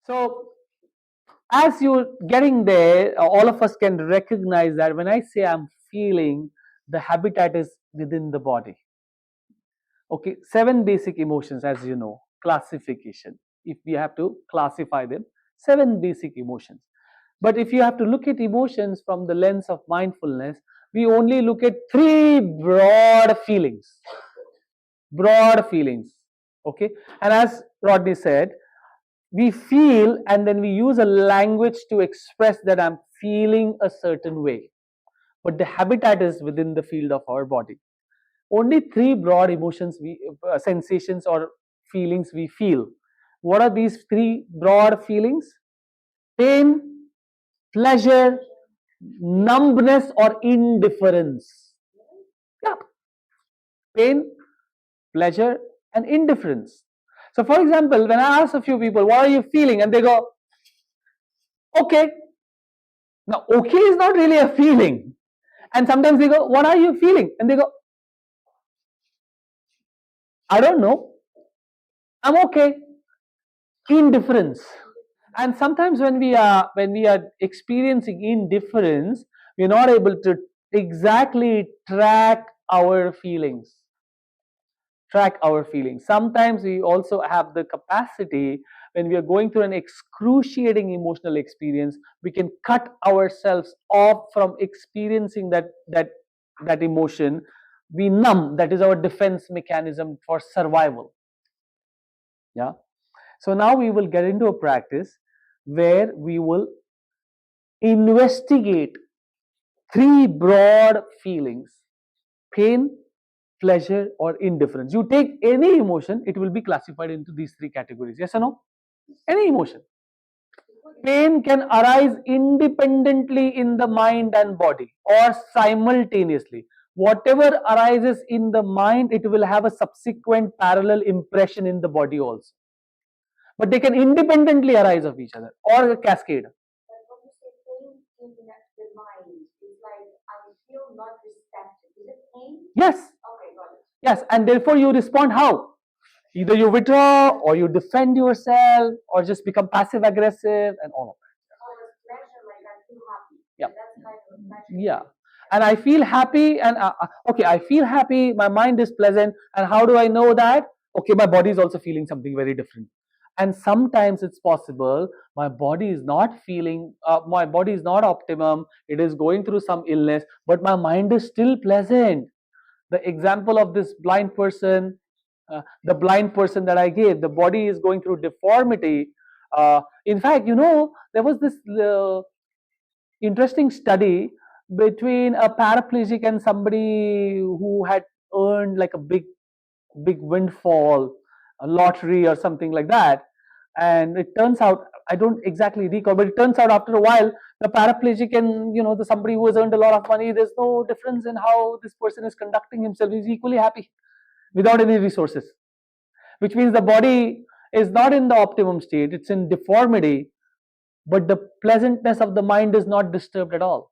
So as you're getting there, all of us can recognize that when I say I'm feeling, the habitat is within the body. Okay, 7 basic emotions, as you know, classification. If we have to classify them, 7 basic emotions. But if you have to look at emotions from the lens of mindfulness, we only look at 3 broad feelings. Broad feelings. Okay, and as Rodney said, we feel and then we use a language to express that I'm feeling a certain way. But the habitat is within the field of our body. Only 3 broad emotions, sensations or feelings we feel. What are these 3 broad feelings? Pain, pleasure, numbness, or indifference. Yeah, pain, pleasure, and indifference. So, for example, when I ask a few people, what are you feeling? And they go, okay. Now, okay is not really a feeling. And sometimes they go, what are you feeling? And they go, I don't know. I'm okay. Indifference. And sometimes when we are experiencing indifference, we're not able to exactly track our feelings. Sometimes we also have the capacity, when we are going through an excruciating emotional experience, we can cut ourselves off from experiencing that emotion. We numb. That is our defense mechanism for survival. Yeah. So now we will get into a practice where we will investigate 3 broad feelings: pain, pleasure, or indifference. You take any emotion, it will be classified into these 3 categories. Yes or no? Any emotion. Pain can arise independently in the mind and body or simultaneously. Whatever arises in the mind, it will have a subsequent parallel impression in the body also. But they can independently arise of each other or cascade. But when you say pain in the mind, it's like I feel not respected. Is it pain? Yes. Okay, got it. Yes, and therefore you respond how? Either you withdraw or you defend yourself or just become passive aggressive and all of that. Or it's pleasure, like I feel happy. Yeah. That's kind of pleasure. Yeah. And I feel happy, and okay, I feel happy, my mind is pleasant, and how do I know that? Okay, my body is also feeling something very different. And sometimes it's possible my body is not feeling, my body is not optimum, it is going through some illness, but my mind is still pleasant. The example of this blind person, the blind person that I gave, the body is going through deformity. In fact, there was this interesting study between a paraplegic and somebody who had earned like a big windfall, a lottery or something like that. And it turns out, I don't exactly recall, but it turns out after a while, the paraplegic and the somebody who has earned a lot of money, there's no difference in how this person is conducting himself. He's equally happy without any resources, which means the body is not in the optimum state, it's in deformity, but the pleasantness of the mind is not disturbed at all.